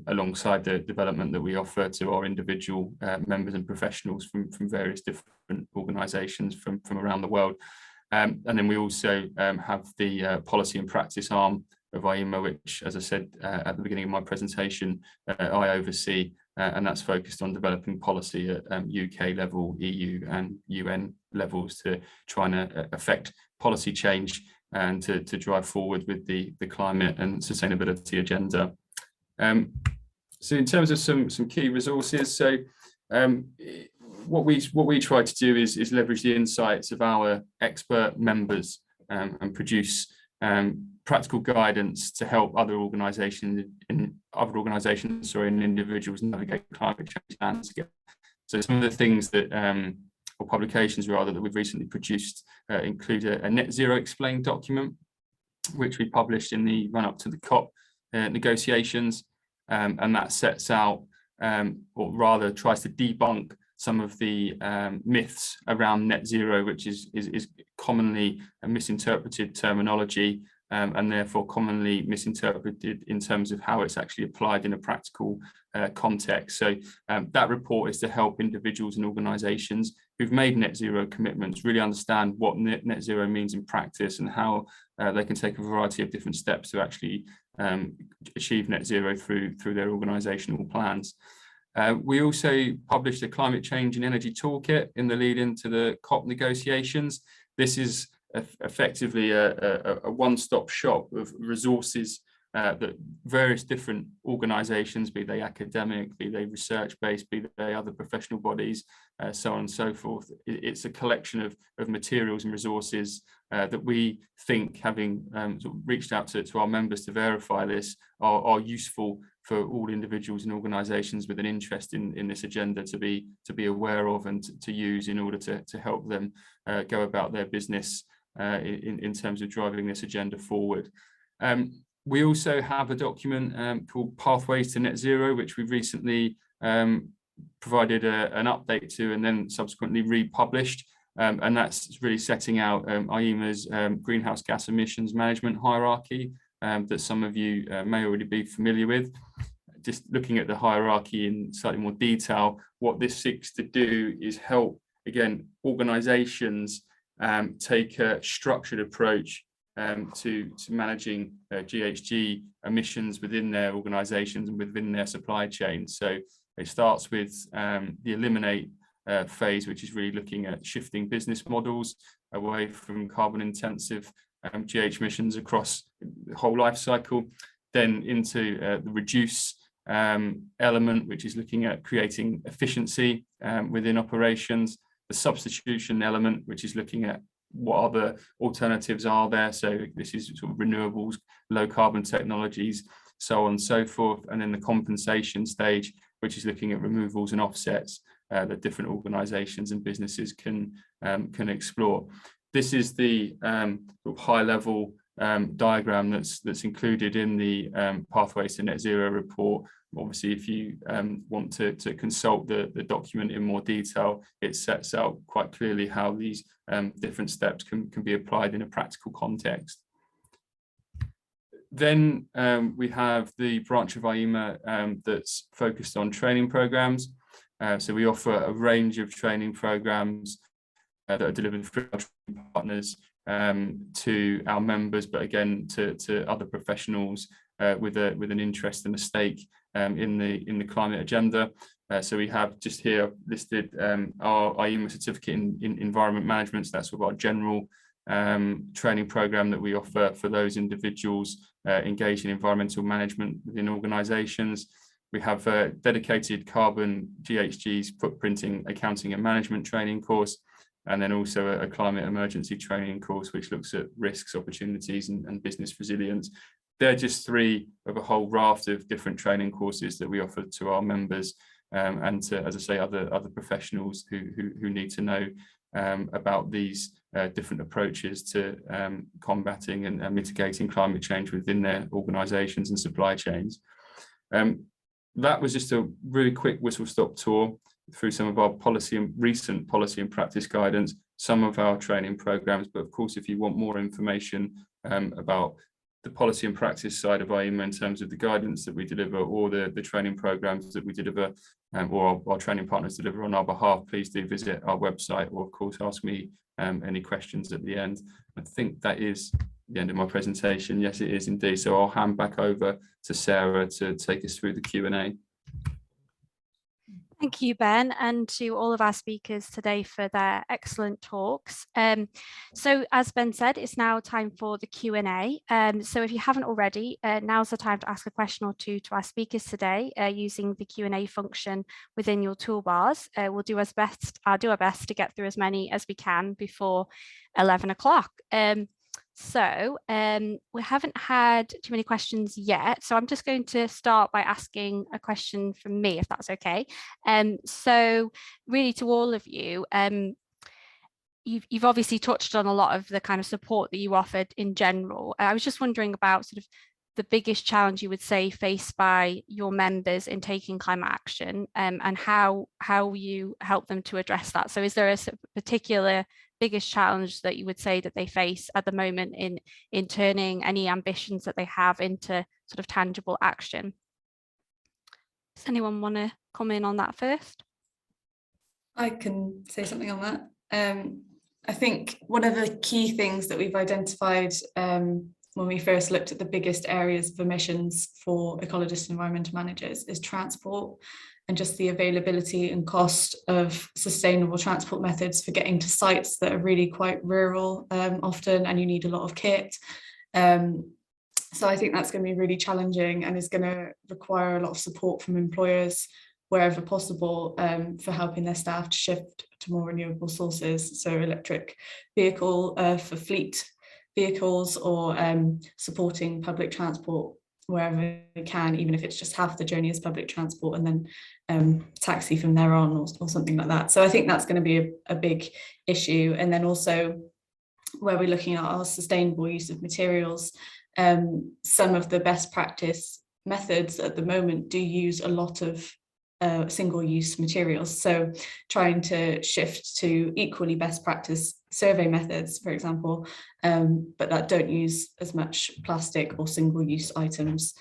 alongside the development that we offer to our individual members and professionals from various different organisations from around the world. And then we also have the policy and practice arm of IEMA, which, as I said at the beginning of my presentation, I oversee, and that's focused on developing policy at UK level, EU and UN levels to try and affect policy change and to drive forward with the climate and sustainability agenda. So in terms of some key resources, so what we try to do is leverage the insights of our expert members and produce practical guidance to help other organisations and individuals navigate climate change landscape. So some of the things that, or publications rather, that we've recently produced include a net zero explained document, which we published in the run-up to the COP negotiations, and that sets out, or rather tries to debunk some of the myths around net zero, which is commonly a misinterpreted terminology, and therefore commonly misinterpreted in terms of how it's actually applied in a practical context. So that report is to help individuals and organisations who've made net zero commitments really understand what net zero means in practice and how they can take a variety of different steps to actually achieve net zero through their organisational plans. We also published a climate change and energy toolkit in the lead into the COP negotiations. This is effectively a one-stop shop of resources that various different organisations, be they academic, be they research-based, be they other professional bodies, so on and so forth. It's a collection of materials and resources that we think, having sort of reached out to our members to verify this, are useful for all individuals and organisations with an interest in this agenda to be aware of and to use in order to help them go about their business in terms of driving this agenda forward. We also have a document called Pathways to Net Zero, which we've recently provided an update to and then subsequently republished. And that's really setting out IEMA's greenhouse gas emissions management hierarchy that some of you may already be familiar with. Just looking at the hierarchy in slightly more detail, what this seeks to do is help, again, organisations take a structured approach to managing GHG emissions within their organisations and within their supply chain. So it starts with the eliminate phase, which is really looking at shifting business models away from carbon intensive GH emissions across the whole life cycle, then into the reduce element, which is looking at creating efficiency within operations, the substitution element, which is looking at what other alternatives are there. So this is sort of renewables, low carbon technologies, so on and so forth. And then the compensation stage, which is looking at removals and offsets that different organisations and businesses can explore. This is the high level diagram that's included in the Pathways to Net Zero report. Obviously, if you want to consult the document in more detail, it sets out quite clearly how these different steps can be applied in a practical context. Then we have the branch of IEMA that's focused on training programs. So we offer a range of training programs that are delivered through our training partners to our members, but again to other professionals with an interest and a stake in the climate agenda. So we have just here listed our IEMA certificate in environment management. So that's sort of our general training program that we offer for those individuals engaged in environmental management within organisations. We have a dedicated carbon GHGs footprinting, accounting and management training course, and then also a climate emergency training course, which looks at risks, opportunities and business resilience. They're just three of a whole raft of different training courses that we offer to our members and to, as I say, other professionals who need to know about these different approaches to combating and mitigating climate change within their organisations and supply chains. That was just a really quick whistle-stop tour through some of our recent policy and practice guidance, some of our training programs. But of course, if you want more information about the policy and practice side of IEMA in terms of the guidance that we deliver or the training programs that we deliver or our training partners deliver on our behalf, please do visit our website or of course ask me any questions at the end. I think that is the end of my presentation. Yes, it is indeed. So I'll hand back over to Sarah to take us through the Q&A. Thank you, Ben, and to all of our speakers today for their excellent talks. So as Ben said, it's now time for the Q&A. So if you haven't already, now's the time to ask a question or two to our speakers today using the Q&A function within your toolbars. I'll do our best to get through as many as we can before 11 o'clock. So we haven't had too many questions yet, so I'm just going to start by asking a question from me, if that's okay. So really to all of you, you've obviously touched on a lot of the kind of support that you offered in general. I was just wondering about sort of the biggest challenge you would say faced by your members in taking climate action and how you help them to address that. So is there a particular biggest challenge that you would say that they face at the moment in turning any ambitions that they have into sort of tangible action? Does anyone want to come in on that first? I can say something on that. I think one of the key things that we've identified when we first looked at the biggest areas of emissions for ecologists and environmental managers is transport, and just the availability and cost of sustainable transport methods for getting to sites that are really quite rural often, and you need a lot of kit. So I think that's going to be really challenging and is going to require a lot of support from employers wherever possible for helping their staff to shift to more renewable sources. So electric vehicle for fleet vehicles or supporting public transport wherever we can, even if it's just half the journey as public transport and then taxi from there on or something like that. So I think that's going to be a big issue. And then also where we're looking at our sustainable use of materials, some of the best practice methods at the moment do use a lot of single-use materials. So trying to shift to equally best practice survey methods, for example, but that don't use as much plastic or single-use items.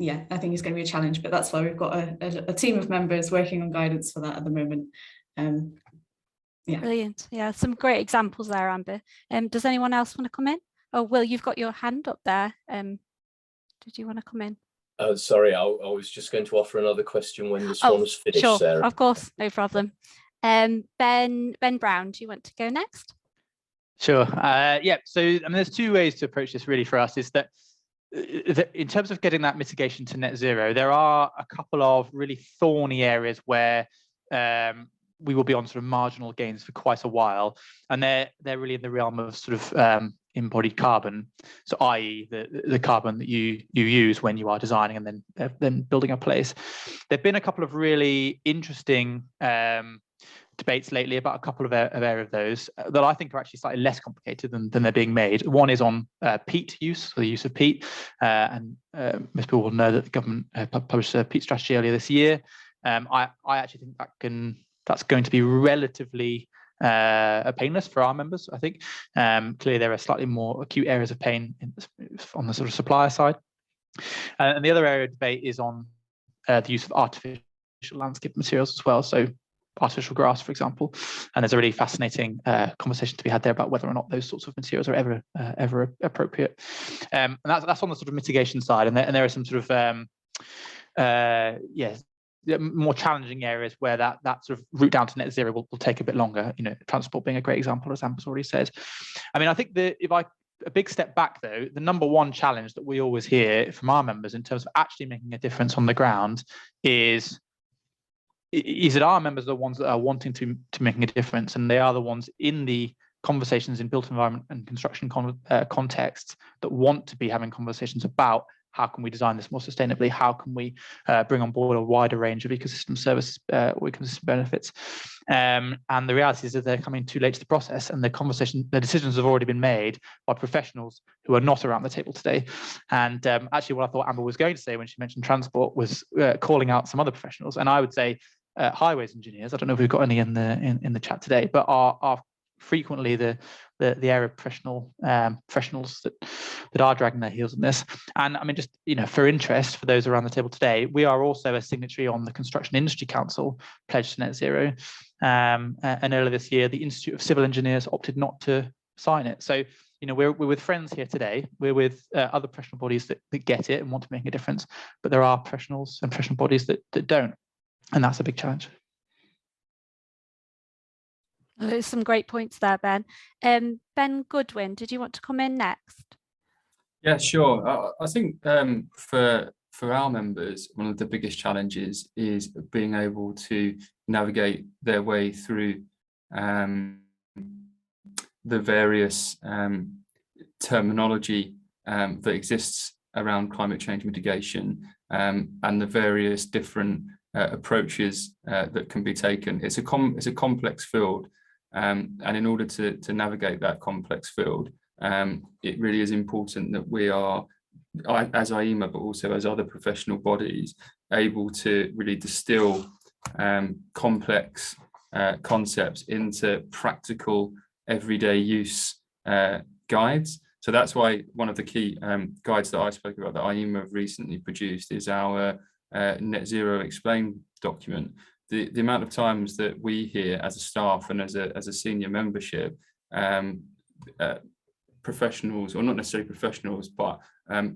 Yeah, I think it's going to be a challenge, but that's why we've got a team of members working on guidance for that at the moment. Yeah. Brilliant. Yeah, some great examples there, Amber. Does anyone else want to come in? Oh, Will, you've got your hand up there. Did you want to come in? Sorry, I was just going to offer another question when this one was finished, sure, Sarah. Of course, no problem. Ben Brown, do you want to go next? Sure. Yeah. So I mean, there's two ways to approach this really for us. Is that in terms of getting that mitigation to net zero, there are a couple of really thorny areas where we will be on sort of marginal gains for quite a while, and they're really in the realm of sort of embodied carbon, so i.e. the carbon that you use when you are designing and then building a place. There've been a couple of really interesting debates lately about a couple of those that I think are actually slightly less complicated than they're being made. One is on peat use, or the use of peat, and most people will know that the government published a peat strategy earlier this year. I actually think that's going to be relatively painless for our members, I think. Clearly, there are slightly more acute areas of pain on the sort of supplier side. And the other area of debate is on the use of artificial landscape materials as well. So artificial grass, for example. And there's a really fascinating conversation to be had there about whether or not those sorts of materials are ever appropriate. And that's on the sort of mitigation side. And there are some sort of more challenging areas where that sort of route down to net zero will take a bit longer, transport being a great example, as Amber's already said. I mean, I think that a big step back though, the number one challenge that we always hear from our members in terms of actually making a difference on the ground is that our members are the ones that are wanting to making a difference, and they are the ones in the conversations in built environment and construction contexts that want to be having conversations about how can we design this more sustainably? How can we bring on board a wider range of ecosystem service or ecosystem benefits? And the reality is that they're coming too late to the process, and the decisions have already been made by professionals who are not around the table today. And actually, what I thought Amber was going to say when she mentioned transport was calling out some other professionals, and I would say highways engineers. I don't know if we've got any in the chat today, but are frequently the area of professionals that are dragging their heels in this. And I mean, just for interest, for those around the table today, we are also a signatory on the Construction Industry Council pledge to net zero. And earlier this year, the Institute of Civil Engineers opted not to sign it. So we're with friends here today. We're with other professional bodies that get it and want to make a difference, but there are professionals and professional bodies that don't, and that's a big challenge. There's some great points there, Ben. Ben Goodwin, did you want to come in next? Yeah, sure. I think for our members, one of the biggest challenges is being able to navigate their way through the various terminology that exists around climate change mitigation and the various different approaches that can be taken. It's a complex field. And in order to navigate that complex field, it really is important that we are, as IEMA, but also as other professional bodies, able to really distill complex concepts into practical, everyday use guides. So that's why one of the key guides that I spoke about that IEMA have recently produced is our Net Zero Explained document. The amount of times that we hear as a staff and as a senior membership, professionals, or not necessarily professionals, but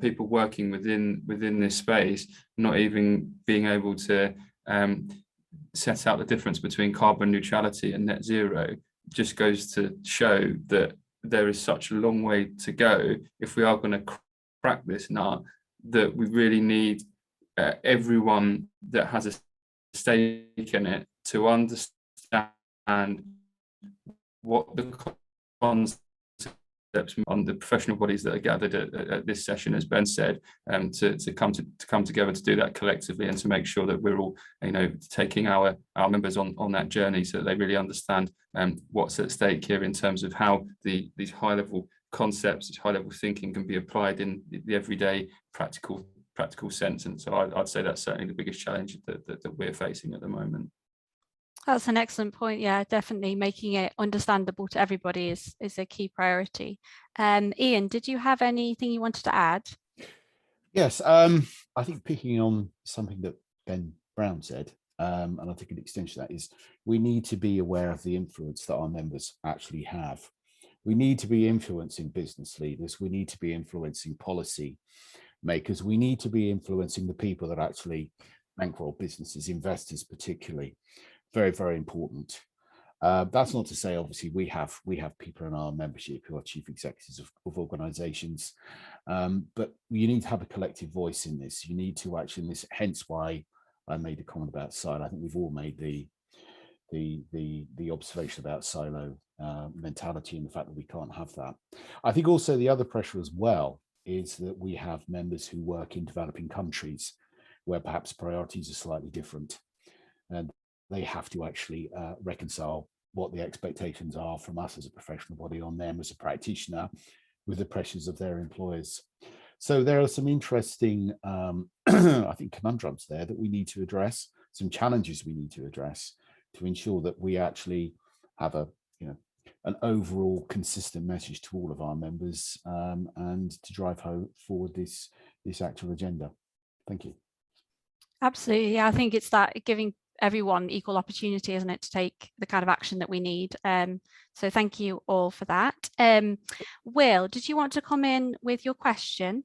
people working within this space, not even being able to set out the difference between carbon neutrality and net zero, just goes to show that there is such a long way to go if we are going to crack this nut, that we really need everyone that has a stake in it to understand what the concepts on the professional bodies that are gathered at this session, as Ben said, to come together to do that collectively, and to make sure that we're all taking our members on that journey, so that they really understand what's at stake here in terms of how these high level concepts, high level thinking can be applied in the everyday practical practical sense. And so I'd say that's certainly the biggest challenge that we're facing at the moment. That's an excellent point. Yeah, definitely making it understandable to everybody is a key priority. Ian, did you have anything you wanted to add? Yes, I think picking on something that Ben Brown said, and I think an extension of that is we need to be aware of the influence that our members actually have. We need to be influencing business leaders. We need to be influencing policy makers. We need to be influencing the people that actually bankroll businesses, investors particularly. Very, very important. That's not to say, obviously, we have people in our membership who are chief executives of organizations, but you need to have a collective voice in this. You need to actually, this, hence why I made a comment about silo. I think we've all made the observation about silo mentality and the fact that we can't have that. I think also the other pressure as well is that we have members who work in developing countries where perhaps priorities are slightly different, and they have to actually reconcile what the expectations are from us as a professional body on them as a practitioner with the pressures of their employers. So there are some interesting, I think, conundrums there that we need to address, some challenges we need to address to ensure that we actually have a, an overall consistent message to all of our members and to drive forward this actual agenda. Thank you. Absolutely. Yeah, I think it's that giving everyone equal opportunity, isn't it, to take the kind of action that we need. So thank you all for that. Will, did you want to come in with your question?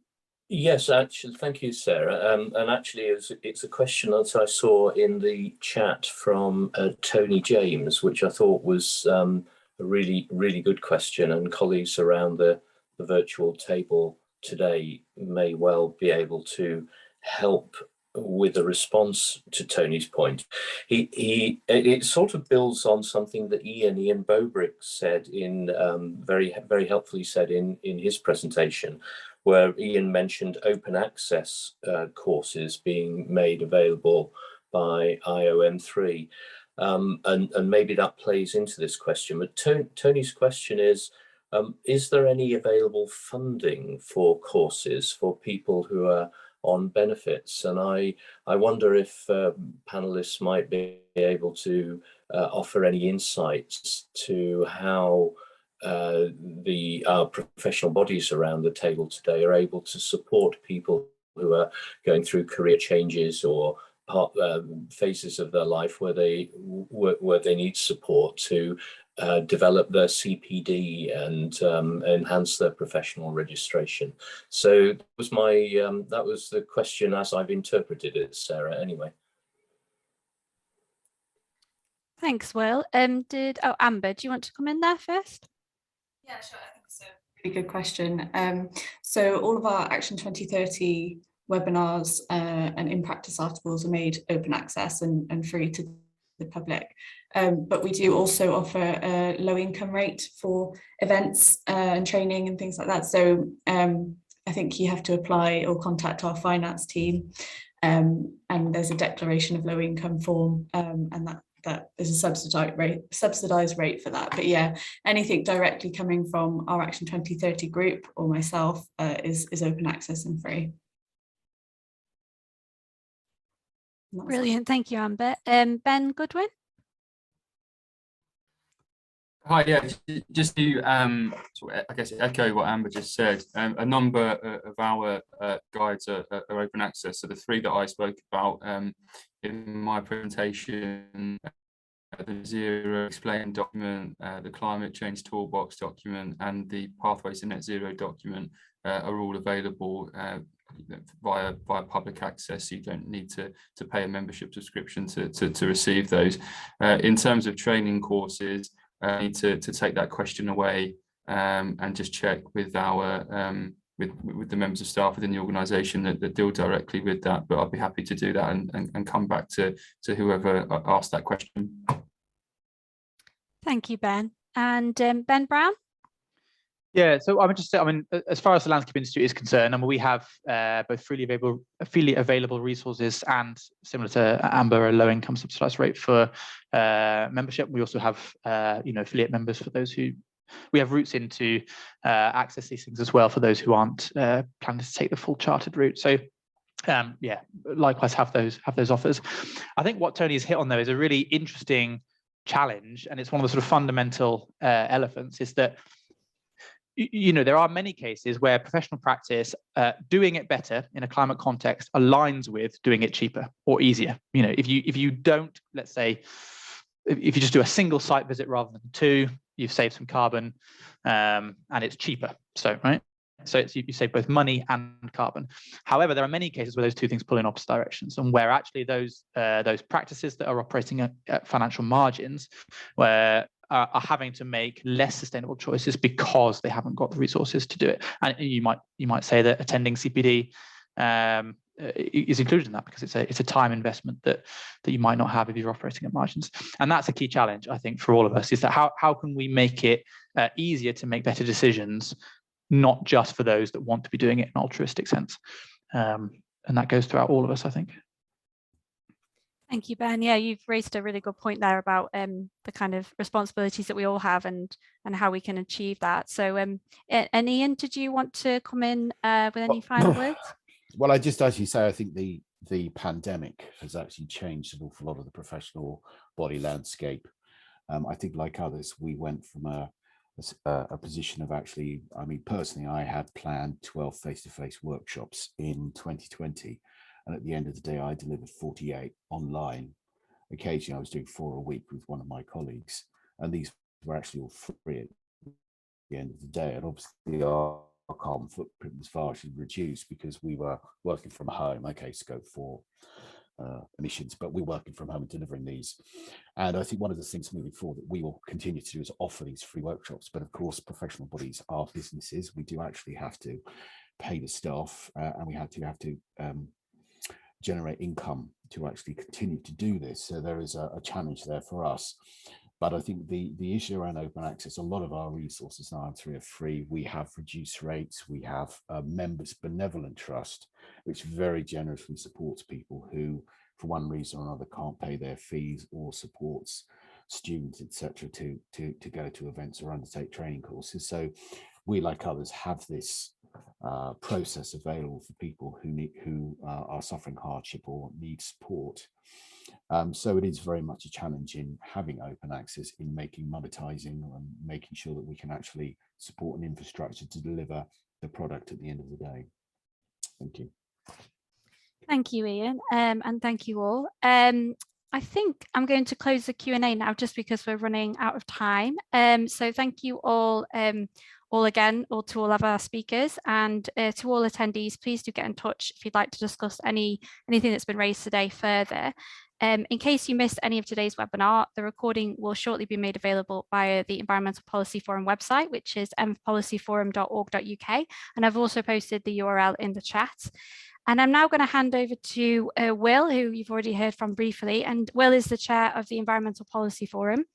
Yes, actually, thank you, Sarah. And actually, it's a question that I saw in the chat from Tony James, which I thought was a really, really good question. And colleagues around the virtual table today may well be able to help with a response to Tony's point. It sort of builds on something that Ian Bobrick said in very helpfully said in his presentation, where Ian mentioned open access courses being made available by IOM3. And maybe that plays into this question. But Tony's question is there any available funding for courses for people who are on benefits? And I wonder if panelists might be able to offer any insights to how our professional bodies around the table today are able to support people who are going through career changes or phases of their life where they need support to develop their CPD and enhance their professional registration. So that was that was the question as I've interpreted it, Sarah, anyway. Thanks, Will. Amber, do you want to come in there first? Yeah, sure. I think it's a pretty good question. So all of our Action 2030 webinars and in practice articles are made open access and free to the public. But we do also offer a low income rate for events and training and things like that. So I think you have to apply or contact our finance team, and there's a declaration of low income form, and that is a subsidized rate for that. But yeah, anything directly coming from our Action 2030 group or myself is open access and free. Brilliant, thank you, Amber. Ben Goodwin. Hi, yeah, just to I guess echo what Amber just said. A number of our guides are open access. So the three that I spoke about in my presentation, the Zero Explained document, the Climate Change Toolbox document, and the Pathways to Net Zero document are all available via public access. You don't need to pay a membership subscription to receive those. In terms of training courses, need to take that question away and just check with our with the members of staff within the organisation that deal directly with that. But I'd be happy to do that and come back to whoever asked that question. Thank you, Ben. And Ben Brown. Yeah, so I would just say, I mean, as far as the Landscape Institute is concerned, I mean, we have both freely available resources and, similar to Amber, a low income subsidised rate for membership. We also have, affiliate members for those who, we have routes into access these things as well for those who aren't planning to take the full chartered route. So yeah, likewise have those offers. I think what Tony has hit on though is a really interesting challenge, and it's one of the sort of fundamental elephants, is that there are many cases where professional practice doing it better in a climate context aligns with doing it cheaper or easier. If you don't, let's say, if you just do a single site visit rather than two, you've saved some carbon, and it's cheaper. So, right. So you save both money and carbon. However, there are many cases where those two things pull in opposite directions, and where actually those practices that are operating at financial margins, where are having to make less sustainable choices because they haven't got the resources to do it. And you might say that attending CPD is included in that, because it's a time investment that you might not have if you're operating at margins. And that's a key challenge, I think, for all of us, is that how can we make it easier to make better decisions, not just for those that want to be doing it in an altruistic sense. And that goes throughout all of us, I think. Thank you, Ben. Yeah, you've raised a really good point there about the kind of responsibilities that we all have and how we can achieve that. So, and Ian, did you want to come in with any final words? Well, I just actually say I think the pandemic has actually changed an awful lot of the professional body landscape. I think, like others, we went from a position of actually, I mean, personally, I had planned 12 face-to-face workshops in 2020. And at the end of the day, I delivered 48 online. Occasionally, I was doing 4 a week with one of my colleagues. And these were actually all free at the end of the day. And obviously, our carbon footprint was vastly reduced because we were working from home. Okay, scope 4 emissions, but we're working from home and delivering these. And I think one of the things moving forward that we will continue to do is offer these free workshops. But of course, professional bodies are businesses. We do actually have to pay the staff, and we have to generate income to actually continue to do this. So there is a challenge there for us. But I think the issue around open access, a lot of our resources now are free. We have reduced rates. We have a members benevolent trust, which very generously supports people who, for one reason or another, can't pay their fees, or supports students, etc., to go to events or undertake training courses. So we, like others, have this process available for people who are suffering hardship or need support. So it is very much a challenge in having open access, in monetizing and making sure that we can actually support an infrastructure to deliver the product at the end of the day. Thank you. Thank you, Ian, and thank you all. I think I'm going to close the Q&A now, just because we're running out of time. So thank you all again, or to all of our speakers, and to all attendees, please do get in touch if you'd like to discuss anything that's been raised today further. In case you missed any of today's webinar, the recording will shortly be made available via the Environmental Policy Forum website, which is envpolicyforum.org.uk, and I've also posted the URL in the chat. And I'm now going to hand over to Will, who you've already heard from briefly, and Will is the chair of the Environmental Policy Forum.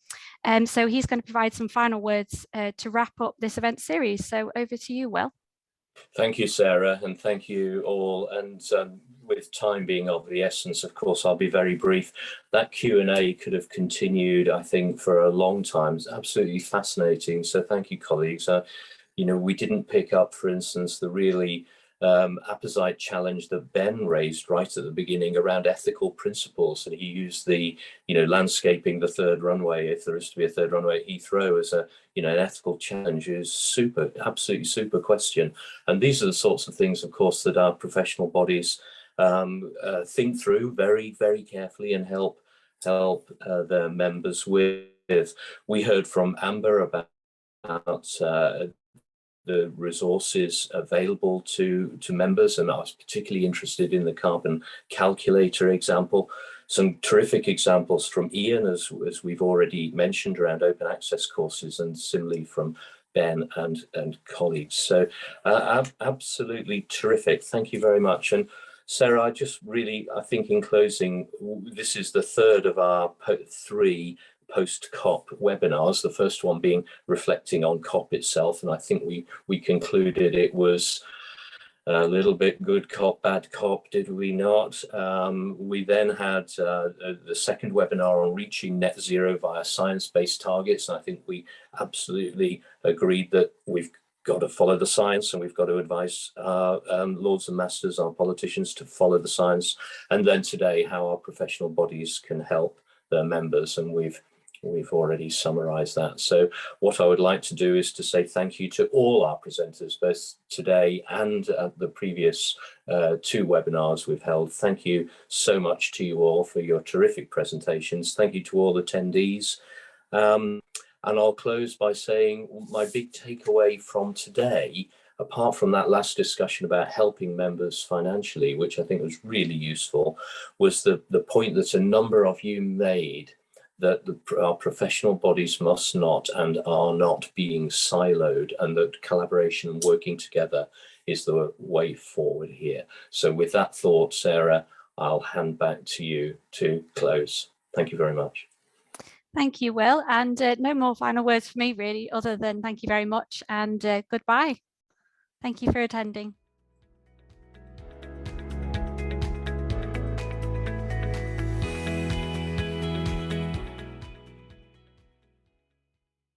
So he's going to provide some final words to wrap up this event series. So over to you, Will. Thank you, Sarah, and thank you all. And with time being of the essence, of course, I'll be very brief. That Q&A could have continued, I think, for a long time. It's absolutely fascinating. So thank you, colleagues. We didn't pick up, for instance, the really apposite challenge that Ben raised right at the beginning around ethical principles, and he used the landscaping the third runway, if there is to be a third runway at Heathrow, as an ethical challenge. Is absolutely super question. And these are the sorts of things, of course, that our professional bodies think through very, very carefully and help their members with. We heard from Amber about the resources available to members, and I was particularly interested in the carbon calculator example. Some terrific examples from Ian, as we've already mentioned, around open access courses, and similarly from Ben and colleagues. So absolutely terrific. Thank you very much. And Sarah, I think in closing, this is the third of our 3 post-COP webinars, the first one being reflecting on COP itself, and I think we concluded it was a little bit good COP, bad COP, did we not? We then had the second webinar on reaching net zero via science-based targets, and I think we absolutely agreed that we've got to follow the science, and we've got to advise our lords and masters, our politicians, to follow the science. And then today, how our professional bodies can help their members, and we've already summarised that. So what I would like to do is to say thank you to all our presenters, both today and at the previous 2 webinars we've held. Thank you so much to you all for your terrific presentations. Thank you to all attendees. And I'll close by saying my big takeaway from today, apart from that last discussion about helping members financially, which I think was really useful, was the point that a number of you made, that our professional bodies must not and are not being siloed, and that collaboration and working together is the way forward here. So with that thought, Sarah, I'll hand back to you to close. Thank you very much. Thank you, Will. And no more final words for me, really, other than thank you very much and goodbye. Thank you for attending.